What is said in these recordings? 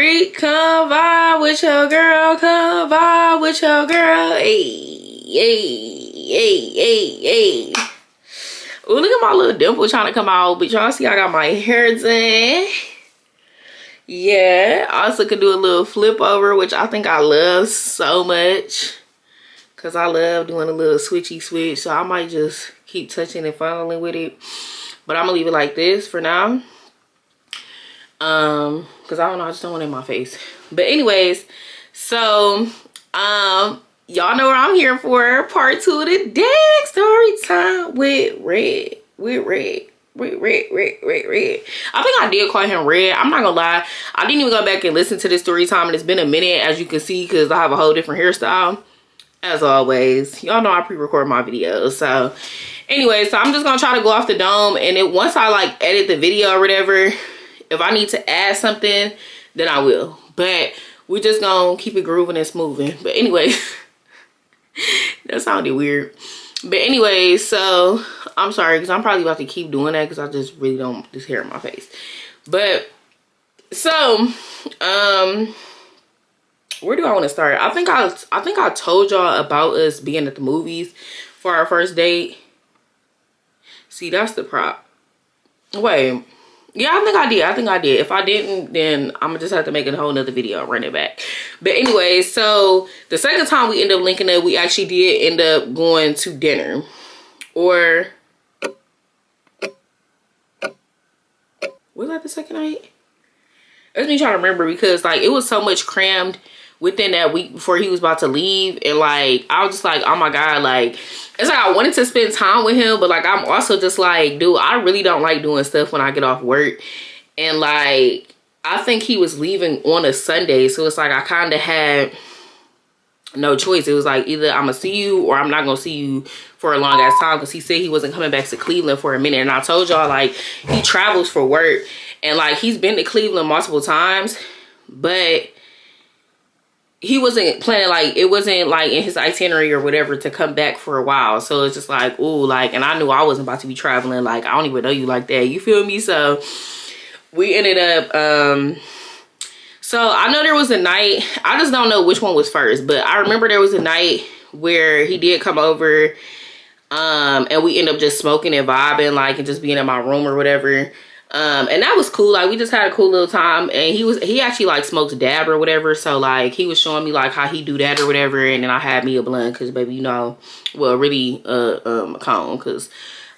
VybezwAri, come vibe with your girl, come vibe with your girl. Hey, hey, hey, hey, hey. Ooh, look at my little dimple trying to come out, but y'all see I got my hair done. Yeah, I also could do a little flip over, which I think I love so much. Cause I love doing a little switchy switch, so I might just keep touching and funneling with it. But I'm gonna leave it like this for now. Cause I don't know, I just don't want it in my face. But anyways, so y'all know what I'm here for. Part 2 of the dang story time with Red. Red. I think I did call him Red. I'm not gonna lie, I didn't even go back and listen to this story time, and it's been a minute, as you can see, because I have a whole different hairstyle. As always, y'all know I pre-record my videos. So anyway, so I'm just gonna try to go off the dome, and then once I like edit the video or whatever, if I need to add something, then I will. But we're just gonna keep it grooving and smoothing. But anyway, that sounded weird. But anyway, so I'm sorry, because I'm probably about to keep doing that because I just really don't want this hair in my face. But so where do I want to start? I think I told y'all about us being at the movies for our first date. See, that's the prop. Wait. Yeah, I think I did. If I didn't, then I'm gonna just have to make a whole nother video and run it back. But anyway, so the second time we ended up linking up, we actually did end up going to dinner. Or was that the second night? That's me trying to remember, because like it was so much crammed within that week before he was about to leave, and like I was just like, oh my god, like it's like I wanted to spend time with him, but like I'm also just like, dude, I really don't like doing stuff when I get off work. And like I think he was leaving on a Sunday, so it's like I kind of had no choice. It was like either I'm gonna see you or I'm not gonna see you for a long ass time, because he said he wasn't coming back to Cleveland for a minute. And I told y'all, like, he travels for work, and like he's been to Cleveland multiple times, but he wasn't planning, like it wasn't like in his itinerary or whatever to come back for a while. So it's just like, ooh, like, and I knew I wasn't about to be traveling, like I don't even know you like that, you feel me? So we ended up so I know there was a night, I just don't know which one was first, but I remember there was a night where he did come over, and we ended up just smoking and vibing, like, and just being in my room or whatever. And that was cool. Like we just had a cool little time, and he actually like smokes dab or whatever, so like he was showing me like how he do that or whatever. And then I had me a blunt, because baby, you know, well, really a cone, because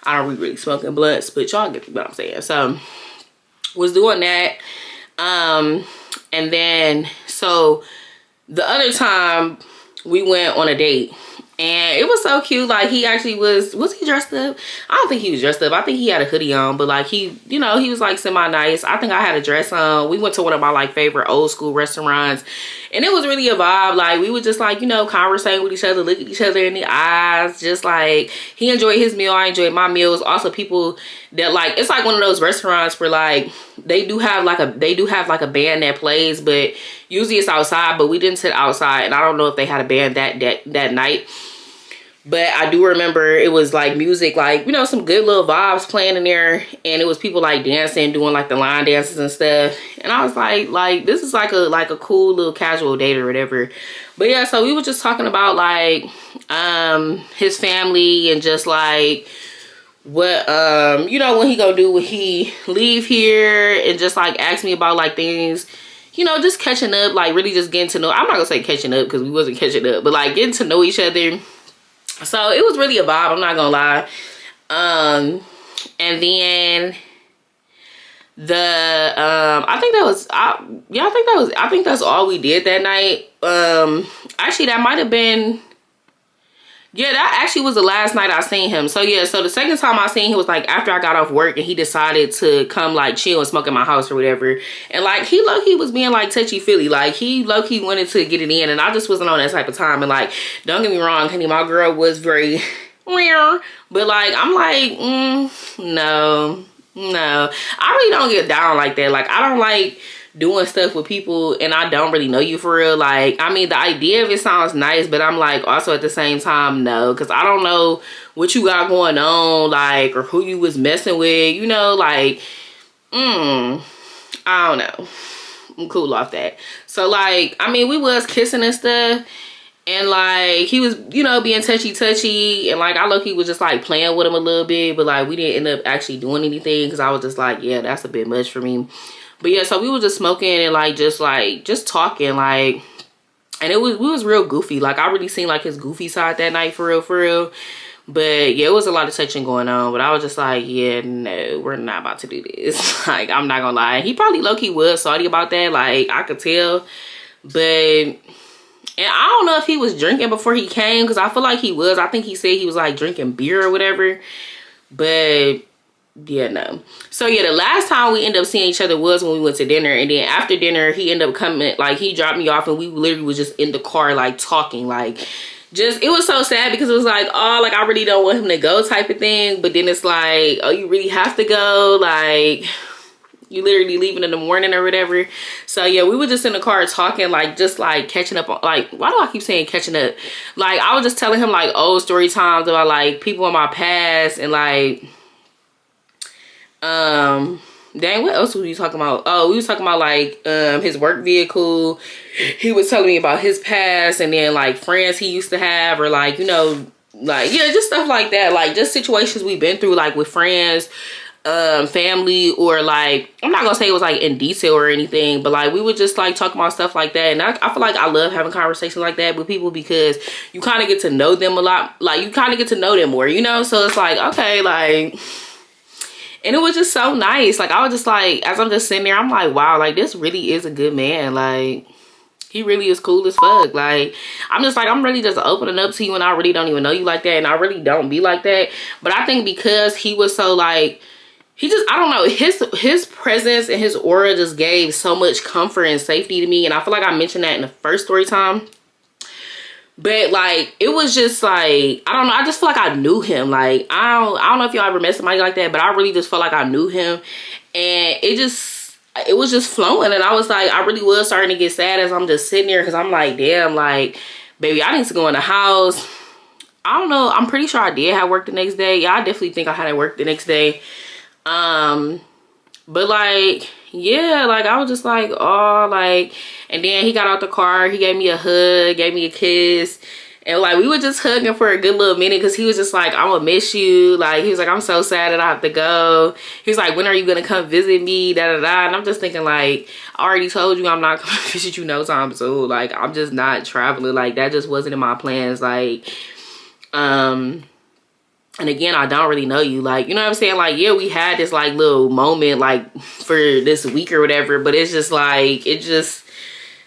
I don't really smoking blunts, but y'all get what I'm saying. So was doing that, and then so the other time we went on a date, and it was so cute. Like he actually was he dressed up? I don't think he was dressed up. I think he had a hoodie on, but like he, you know, he was like semi-nice. I think I had a dress on. We went to one of my like favorite old school restaurants, and it was really a vibe. Like we would just like, you know, conversate with each other, look at each other in the eyes. Just like he enjoyed his meal, I enjoyed my meals. Also people that like, it's like one of those restaurants where like they do have like a band that plays, but usually it's outside, but we didn't sit outside, and I don't know if they had a band that night. But I do remember it was like music, like, you know, some good little vibes playing in there. And it was people like dancing, doing like the line dances and stuff. And I was like this is like a cool little casual date or whatever. But yeah, so we were just talking about like his family, and just like what you know, when he gonna do when he leave here, and just like ask me about like things, you know, just catching up, like really just getting to know. I'm not gonna say catching up, because we wasn't catching up, but like getting to know each other. So it was really a vibe, I'm not gonna lie. And then the I think that's all we did that night. Actually that might have been, yeah, that actually was the last night I seen him. So yeah, so the second time I seen him was like after I got off work, and he decided to come like chill and smoke in my house or whatever. And like he low-key was being like touchy-feely, like he low-key wanted to get it in, and I just wasn't on that type of time. And like, don't get me wrong, honey, my girl was very weird, but like I'm like no, I really don't get down like that. Like I don't like doing stuff with people and I don't really know you for real. Like, I mean, the idea of it sounds nice, but I'm like also at the same time, no, because I don't know what you got going on, like, or who you was messing with, you know, like, I don't know. I'm cool off that. So like, I mean, we was kissing and stuff. And like, he was, you know, being touchy. And like, I low-key was just like playing with him a little bit. But like, we didn't end up actually doing anything. Because I was just like, yeah, that's a bit much for me. But yeah, so we were just smoking and like, just talking. Like, and we was real goofy. Like, I really seen like his goofy side that night, for real. But yeah, it was a lot of touching going on. But I was just like, yeah, no, we're not about to do this. Like, I'm not gonna lie. He probably low-key was salty about that. Like, I could tell. But... And I don't know if he was drinking before he came, because I feel like he was. I think he said he was like drinking beer or whatever. But yeah, no. So yeah, the last time we ended up seeing each other was when we went to dinner. And then after dinner, he ended up coming, like he dropped me off and we literally was just in the car like talking. Like, just, it was so sad because it was like, oh, like I really don't want him to go type of thing. But then it's like, oh, you really have to go? Like... You literally leaving in the morning or whatever. So yeah, we were just in the car talking, like just like catching up on, like, why do I keep saying catching up? Like, I was just telling him like old story times about like people in my past and like dang, what else were we talking about? Oh, we was talking about like his work vehicle. He was telling me about his past and then like friends he used to have, or like, you know, like, yeah, just stuff like that. Like just situations we've been through like with friends, family, or like, I'm not gonna say it was like in detail or anything, but like we would just like talk about stuff like that. And I feel like I love having conversations like that with people because you kind of get to know them a lot. Like you kind of get to know them more, you know? So it's like, okay, like, and it was just so nice. Like I was just like, as I'm just sitting there, I'm like, wow, like this really is a good man. Like he really is cool as fuck. Like I'm just like, I'm really just opening up to you and I really don't even know you like that. And I really don't be like that. But I think because he was so like, he just, I don't know, his presence and his aura just gave so much comfort and safety to me. And I feel like I mentioned that in the first story time. But like, it was just like, I don't know, I just feel like I knew him. Like, I don't know if y'all ever met somebody like that, but I really just felt like I knew him. And it was just flowing. And I was like, I really was starting to get sad as I'm just sitting there, because I'm like, damn, like, baby, I need to go in the house. I don't know, I'm pretty sure I did have work the next day. Yeah, I definitely think I had work the next day. But like, yeah, like I was just like, oh, like, and then he got out the car, he gave me a hug, gave me a kiss, and like we were just hugging for a good little minute, because he was just like, I'm gonna miss you. Like he was like, I'm so sad that I have to go. He was like, when are you gonna come visit me, da da da. And I'm just thinking like, I already told you I'm not gonna visit you no time soon. Like I'm just not traveling. Like that just wasn't in my plans. Like and again, I don't really know you. Like, you know what I'm saying? Like, yeah, we had this like little moment like for this week or whatever, but it's just like, it just,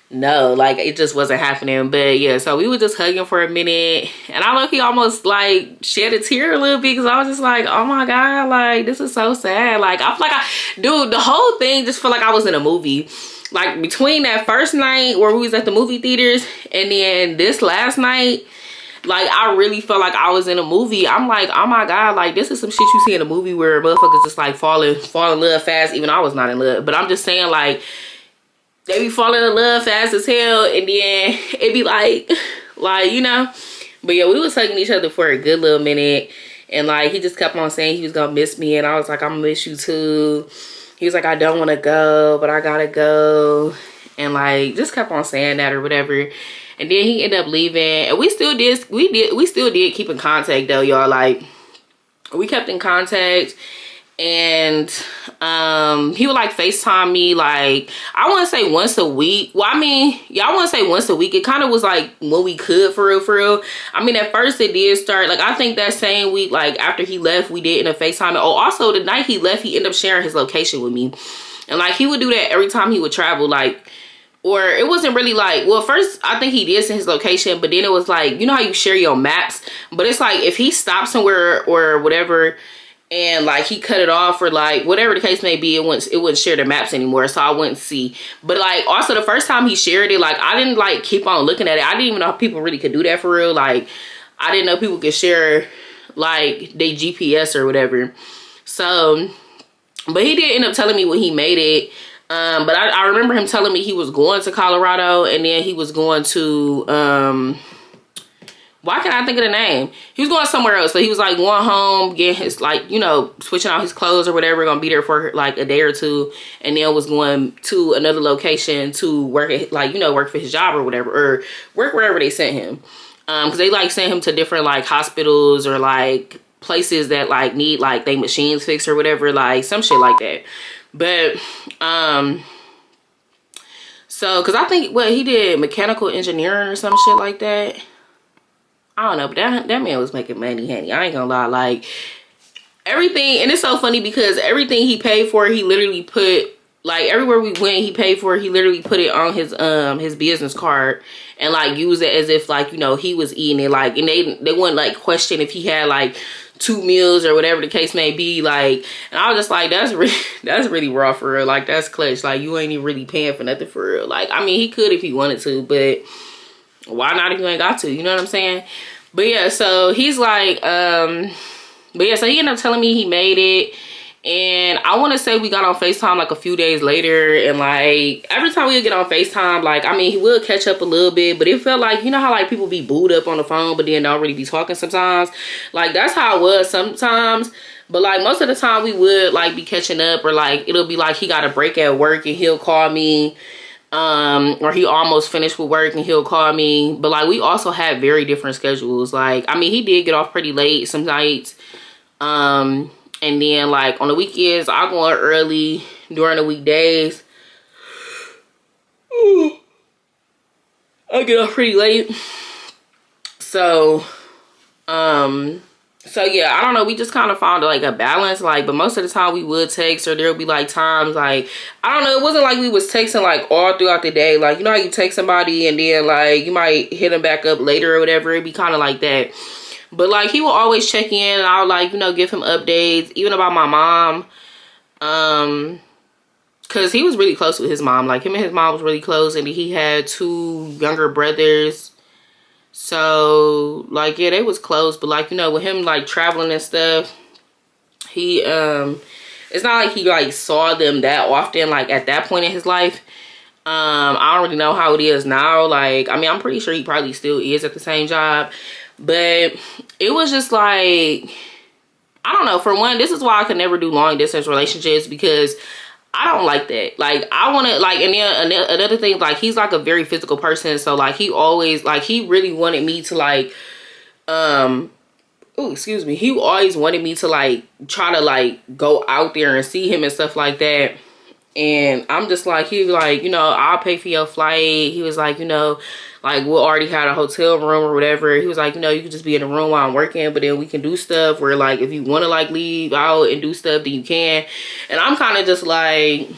no, like it just wasn't happening. But yeah, so we were just hugging for a minute, and I low-key almost like shed a tear a little bit, because I was just like, oh my God, like this is so sad. Like I feel like dude, the whole thing just felt like I was in a movie. Like between that first night where we was at the movie theaters and then this last night, like I really felt like I was in a movie. I'm like, oh my God, like this is some shit you see in a movie where motherfuckers just like fall in love fast. Even I was not in love, but I'm just saying, like they be falling in love fast as hell, and then it be like you know. But yeah, we was hugging each other for a good little minute, and like he just kept on saying he was gonna miss me, and I was like, I'm gonna miss you too. He was like, I don't want to go, but I gotta go, and like just kept on saying that or whatever. And then he ended up leaving, and we still did keep in contact though, y'all. Like we kept in contact, and he would like FaceTime me, like I want to say once a week. Well, I mean, yeah, I want to say once a week. It kind of was like when we could, for real. I mean, at first it did start, like I think that same week, like after he left, we did end up FaceTime. Oh, also the night he left, he ended up sharing his location with me, and like he would do that every time he would travel, like. Or it wasn't really like, well, first I think he did send his location, but then it was like, you know how you share your maps, but it's like if he stopped somewhere or whatever and like he cut it off or like whatever the case may be, it wouldn't share the maps anymore, so I wouldn't see. But like also the first time he shared it, like I didn't like keep on looking at it. I didn't even know people really could do that for real. Like I didn't know people could share like their GPS or whatever. So, but he did end up telling me when he made it. But I remember him telling me he was going to Colorado, and then he was going to, Why can't I think of the name? He was going somewhere else. So he was like going home, getting his, like, you know, switching out his clothes or whatever, gonna be there for like a day or two, and then was going to another location to work at, like, you know, work for his job or whatever, or work wherever they sent him. Because they like sent him to different like hospitals or like places that like need like they machines fixed or whatever, like some shit like that. But so because I think what he did mechanical engineering or some shit like that. I don't know, but that man was making money, honey. I ain't gonna lie. Like, everything, and it's so funny because everything he paid for, he literally put, like, everywhere we went, he paid for it, he literally put it on his business card and, like, used it as if, like, you know, he was eating it. Like, and they wouldn't, like, question if he had, like, 2 meals or whatever the case may be. Like, and I was just like, that's really raw for real. Like, that's clutch. Like, you ain't even really paying for nothing for real. Like, I mean, he could if he wanted to, but why not if you ain't got to? You know what I'm saying? But yeah, so he's like, but yeah, so he ended up telling me he made it. And I want to say we got on FaceTime like a few days later. And like, every time we would get on FaceTime, like, I mean, he would catch up a little bit. But it felt like, you know how like people be booed up on the phone, but then don't really be talking sometimes? Like, that's how it was sometimes. But like, most of the time we would like be catching up, or like, it'll be like he got a break at work and he'll call me. Or he almost finished with work and he'll call me. But like, we also had very different schedules. Like, I mean, he did get off pretty late some nights. And then like on the weekends, I go on early. During the weekdays, I get off pretty late. So yeah, I don't know, we just kind of found like a balance, like, but most of the time we would text, or there'll be like times like, I don't know, it wasn't like we was texting like all throughout the day. Like, you know how you text somebody and then like you might hit them back up later or whatever. It'd be kind of like that. But like, he will always check in, and I'll like, you know, give him updates even about my mom, because he was really close with his mom. Like, him and his mom was really close, and he had 2 younger brothers. So like, yeah, they was close. But like, you know, with him like traveling and stuff, he it's not like he like saw them that often, like at that point in his life. I don't really know how it is now. Like, I mean, I'm pretty sure he probably still is at the same job, but it was just like, I don't know, for one, this is why I could never do long distance relationships, because I don't like that. Like, I want to, like, and then another thing, like, he's like a very physical person. So like, he always, like, he really wanted me to like, oh, excuse me. He always wanted me to like, try to like go out there and see him and stuff like that. And I'm just like, he was like, you know, I'll pay for your flight. He was like, you know, like, we'll already had a hotel room or whatever. He was like, you know, you can just be in the room while I'm working, but then we can do stuff where like, if you want to like leave out and do stuff, then you can. And I'm kind of just like,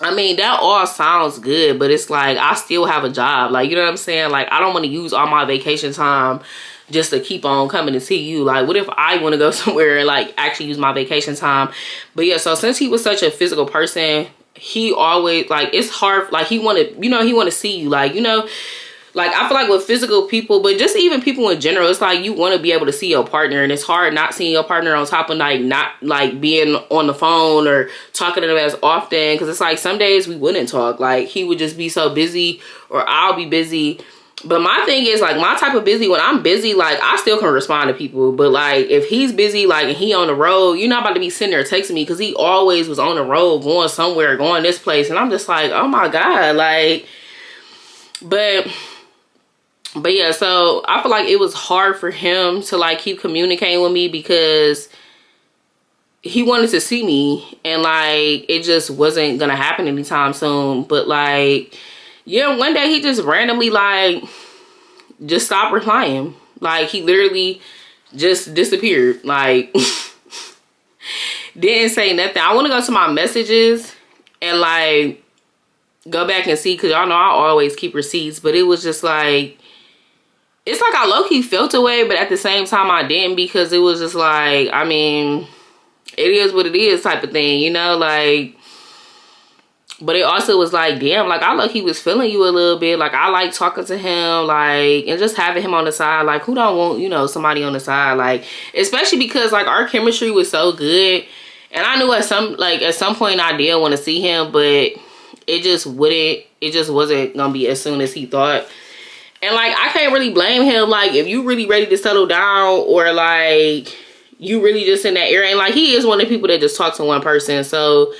I mean, that all sounds good, but it's like, I still have a job. Like, you know what I'm saying? Like, I don't want to use all my vacation time just to keep on coming to see you. Like, what if I want to go somewhere and like actually use my vacation time? But yeah, so since he was such a physical person, he always, like, it's hard, like, he wanted, you know, he want to see you, like, you know, like, I feel like with physical people, but just even people in general, it's like you want to be able to see your partner, and it's hard not seeing your partner on top of like not like being on the phone or talking to them as often, because it's like some days we wouldn't talk. Like, he would just be so busy, or I'll be busy. But my thing is, like, my type of busy, when I'm busy, like, I still can respond to people. But like, if he's busy, like, and he on the road, you're not about to be sitting there texting me, because he always was on the road, going somewhere, going this place, and I'm just like, oh my God, like, but yeah, so I feel like it was hard for him to like keep communicating with me, because he wanted to see me, and like, it just wasn't gonna happen anytime soon. But like, yeah, one day he just randomly like just stopped replying. Like, he literally just disappeared. Like, didn't say nothing. I want to go to my messages and like go back and see, because y'all know I always keep receipts, but it was just like, it's like I low-key felt away, but at the same time I didn't, because it was just like, I mean, it is what it is type of thing, you know, like. But it also was like, damn, like, I low-key was feeling you a little bit. Like, I like talking to him, like, and just having him on the side. Like, who don't want, you know, somebody on the side? Like, especially because like our chemistry was so good, and I knew at some point I did want to see him, but it just wasn't gonna be as soon as he thought. And like, I can't really blame him. Like, if you really ready to settle down, or like you really just in that area, and like, he is one of the people that just talk to one person. So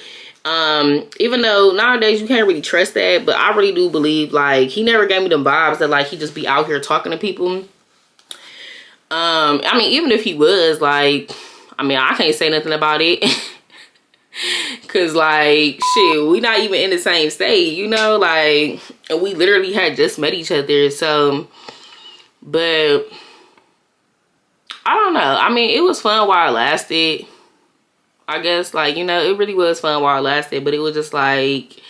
even though nowadays you can't really trust that, but I really do believe like he never gave me them vibes that like he just be out here talking to people. I mean, even if he was, like, I mean, I can't say nothing about it. Cause like, shit, we not even in the same state, you know, like, we literally had just met each other. So, but I don't know. I mean, it was fun while it lasted, I guess. Like, you know, it really was fun while it lasted, but it was just like,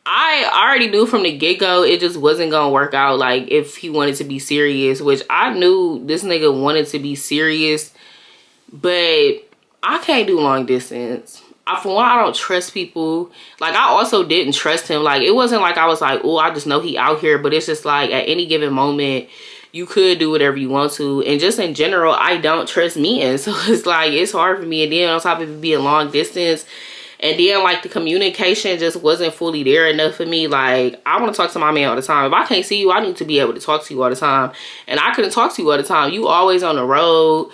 I already knew from the get-go it just wasn't gonna work out, like, if he wanted to be serious, which I knew this nigga wanted to be serious, but I can't do long distance. For one, I don't trust people. Like, I also didn't trust him. Like, it wasn't like I was like, oh, I just know he out here, but it's just like, at any given moment, you could do whatever you want to. And just in general, I don't trust men. So it's like, it's hard for me. And then on top of it being long distance, and then like the communication just wasn't fully there enough for me. Like, I want to talk to my man all the time. If I can't see you, I need to be able to talk to you all the time. And I couldn't talk to you all the time. You always on the road.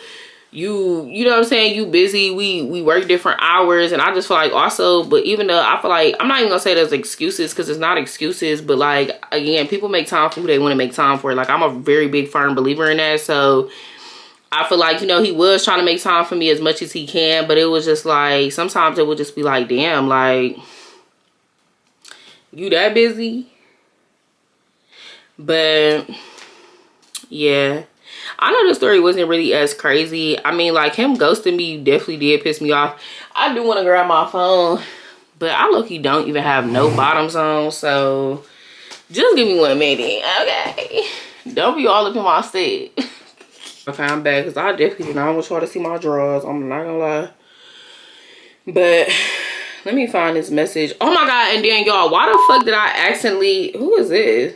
You know what I'm saying? You busy. We work different hours. And I just feel like also, but even though I feel like, I'm not even gonna say there's excuses, because it's not excuses, but like, again, people make time for who they want to make time for. Like, I'm a very big firm believer in that. So I feel like, you know, he was trying to make time for me as much as he can, but it was just like, sometimes it would just be like, damn, like, you that busy? But yeah, I know the story wasn't really as crazy. I mean, like, him ghosting me definitely did piss me off. I do want to grab my phone, but I low-key don't even have no bottoms on, so just give me 1 minute, okay? Don't be all up in my stead. Okay, I'm back, because I definitely did not want y'all to see my drawers. I'm not gonna lie. But let me find this message. Oh my God, and then y'all, why the fuck did I accidentally, who is this?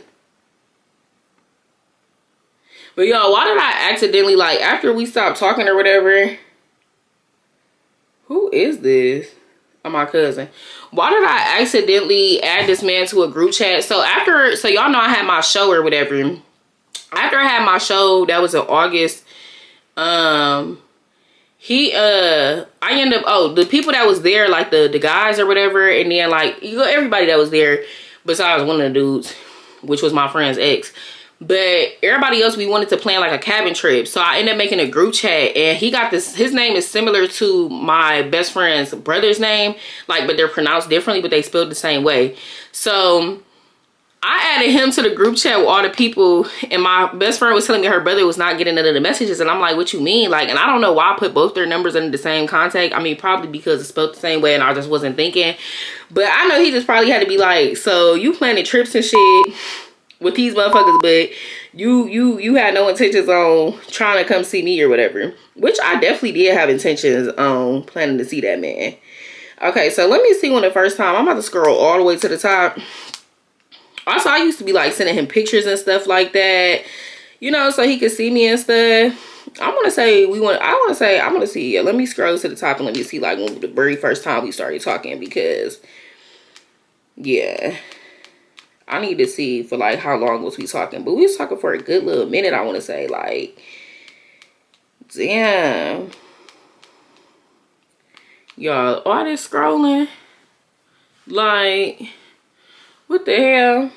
But y'all, why did I accidentally, like, after we stopped talking or whatever, who is this? Oh, my cousin. Why did I accidentally add this man to a group chat? So after, so y'all know I had my show or whatever. After I had my show, that was in August, I ended up, oh, the people that was there, like the guys or whatever, and then like, you know, everybody that was there besides one of the dudes, which was my friend's ex. But everybody else, we wanted to plan like a cabin trip. So I ended up making a group chat, and he got this, his name is similar to my best friend's brother's name, like, but they're pronounced differently, but they spelled the same way. So I added him to the group chat with all the people, and my best friend was telling me her brother was not getting none of the messages, and I'm like, what you mean? Like, and I don't know why I put both their numbers under the same contact. I mean, probably because it's spelled the same way and I just wasn't thinking. But I know he just probably had to be like, so you planning trips and shit with these motherfuckers, but you had no intentions on trying to come see me or whatever. Which I definitely did have intentions on planning to see that man. Okay, so let me see when the first time, I'm about to scroll all the way to the top. Also, I used to be like sending him pictures and stuff like that, you know, so he could see me and stuff. I want to see, let me scroll to the top and let me see like when the very first time we started talking, because yeah, I need to see for like how long was we talking, but we was talking for a good little minute. I want to say, like, damn, y'all, all this scrolling, like, what the hell?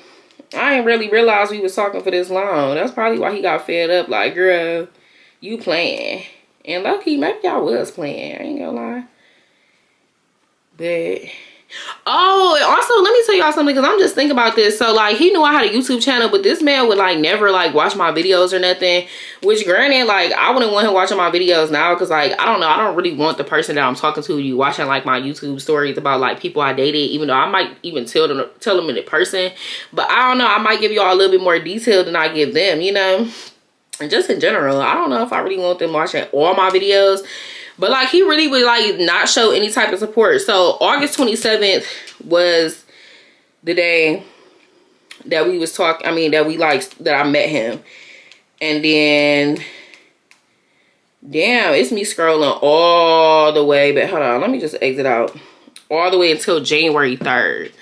I didn't really realize we was talking for this long. That's probably why he got fed up. Like, girl, you playing. And low-key, maybe I was playing. I ain't gonna lie. But, oh, and also, let me tell y'all something, because I'm just thinking about this. So, like, he knew I had a YouTube channel, but this man would, like, never, like, watch my videos or nothing. Which, granted, like, I wouldn't want him watching my videos now, because, like, I don't know. I don't really want the person that I'm talking to you watching, like, my YouTube stories about, like, people I dated, even though I might even tell them in person. But I don't know. I might give y'all a little bit more detail than I give them, you know? And just in general, I don't know if I really want them watching all my videos. But, like, he really would, like, not show any type of support. So, August 27th was the day that we was talking. I mean, that I met him. And then, damn, it's me scrolling all the way. But, hold on. Let me just exit out. all the way until January 3rd.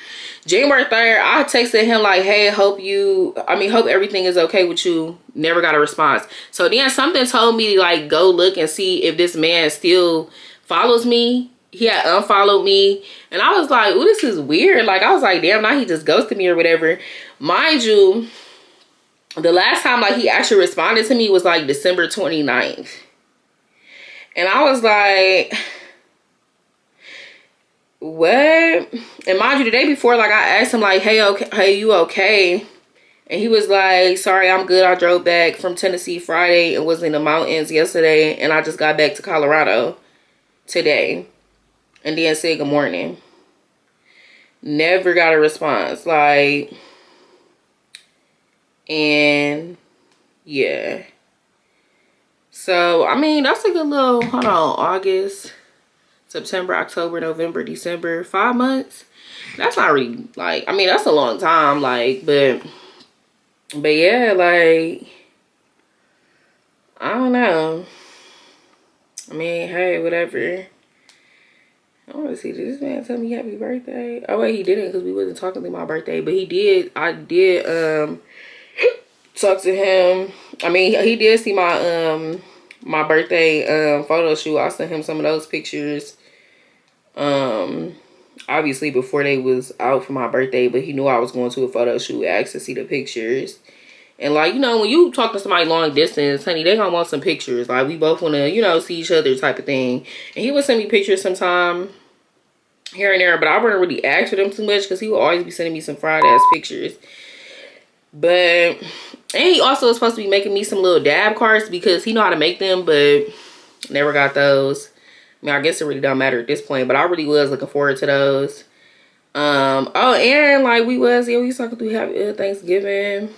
January 3rd, I texted him like, hey, hope everything is okay with you. Never got a response. So then something told me like, go look and see if this man still follows me. He had unfollowed me. And I was like, ooh, this is weird. Like, I was like, damn, now he just ghosted me or whatever. Mind you, the last time like he actually responded to me was like December 29th. And I was like, what? And mind you, the day before, like I asked him like, hey, you okay? And he was like, sorry, I'm good. I drove back from Tennessee Friday and was in the mountains yesterday, and I just got back to Colorado today. And then said good morning. Never got a response. Like, and yeah. So, I mean, that's a good little, hold on, August, September, October, November, December, 5 months. That's not really, like, I mean, that's a long time, like, but yeah, like, I don't know. I mean, hey, whatever. I want to see, did this man tell me happy birthday? Oh, wait, he didn't, because we wasn't talking about my birthday, but he did, I did, talk to him. I mean, he did see my, my birthday photo shoot. I sent him some of those pictures obviously before they was out for my birthday, but he knew I was going to a photo shoot, asked to see the pictures. And like, you know, when you talk to somebody long distance, honey, they gonna want some pictures. Like, we both want to, you know, see each other type of thing. And he would send me pictures sometime here and there, but I wouldn't really ask for them too much because he would always be sending me some fried ass pictures. But, and he also was supposed to be making me some little dab cards because he know how to make them, but never got those. I mean, I guess it really don't matter at this point, but I really was looking forward to those. Oh, and like we was talking through happy Thanksgiving.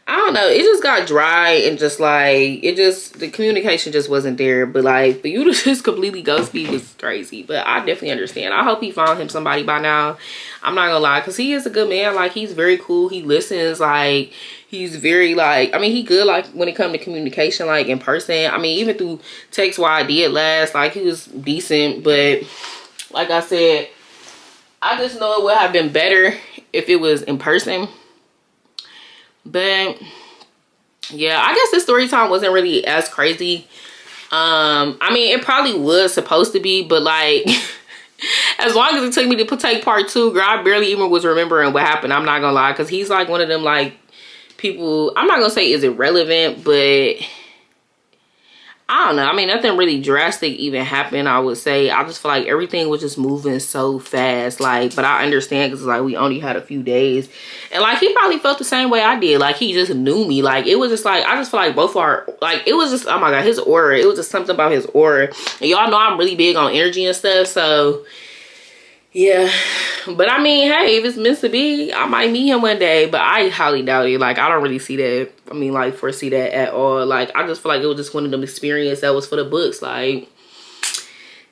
I don't know, it just got dry and just like, the communication just wasn't there. But like, for you to just completely ghost me was crazy. But I definitely understand. I hope he found him somebody by now. I'm not gonna lie, because he is a good man. Like, he's very cool. He listens. Like, he's very like, I mean, he good like when it comes to communication, like in person. I mean, even through text while I did last, like he was decent. But like I said, I just know it would have been better if it was in person. But yeah, I guess this story time wasn't really as crazy. I mean, it probably was supposed to be, but like as long as it took me to take part 2, girl, I barely even was remembering what happened. I'm not gonna lie, because he's like one of them like people, I'm not gonna say is irrelevant, but I don't know. I mean, nothing really drastic even happened, I would say. I just feel like everything was just moving so fast. Like, but I understand because like we only had a few days. And like he probably felt the same way I did. Like he just knew me. Like it was just like, I just feel like both our, like it was just, oh my God, his aura. It was just something about his aura. And y'all know I'm really big on energy and stuff. So yeah. But I mean, hey, if it's meant to be, I might meet him one day. But I highly doubt it. Like, I don't really see that. I mean, like, foresee that at all. Like, I just feel like it was just one of them experiences that was for the books. Like,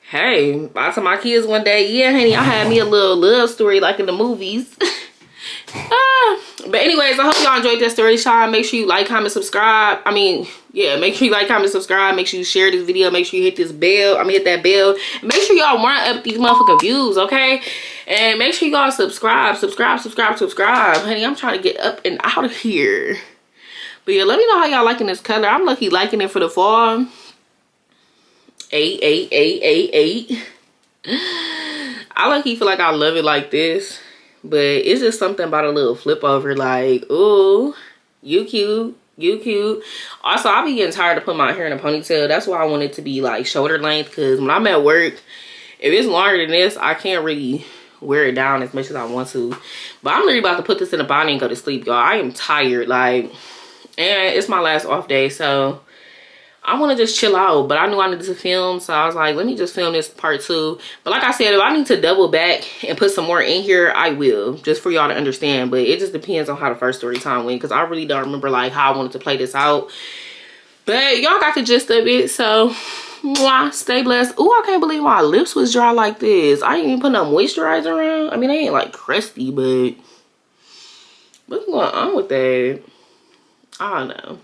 hey, I'll tell my kids one day, yeah, honey, I had me a little love story like in the movies. But anyways, I hope y'all enjoyed that story time. Make sure you like, comment, subscribe. I mean, yeah, make sure you like, comment, subscribe. Make sure you share this video. Make sure you hit this bell. Hit that bell. Make sure y'all run up these motherfucking views, okay? And make sure y'all subscribe. Honey, I'm trying to get up and out of here. But yeah, let me know how y'all liking this color. I'm lucky liking it for the fall. 8. I lucky feel like I love it like this. But it's just something about a little flip over. Like, ooh, you cute. You cute. Also, I be getting tired of putting my hair in a ponytail. That's why I want it to be like shoulder length. Because when I'm at work, if it's longer than this, I can't really wear it down as much as I want to. But I'm literally about to put this in a bonnet and go to sleep, y'all. I am tired. Like, and it's my last off day. So I want to just chill out, but I knew I needed to film, so I was like, let me just film this part 2. But like I said, if I need to double back and put some more in here, I will, just for y'all to understand. But it just depends on how the first story time went, because I really don't remember like how I wanted to play this out. But y'all got the gist of it, so mwah, stay blessed. Ooh, I can't believe my lips was dry like this. I ain't even put no moisturizer around. I mean, they ain't like crusty, but what's going on with that? I don't know.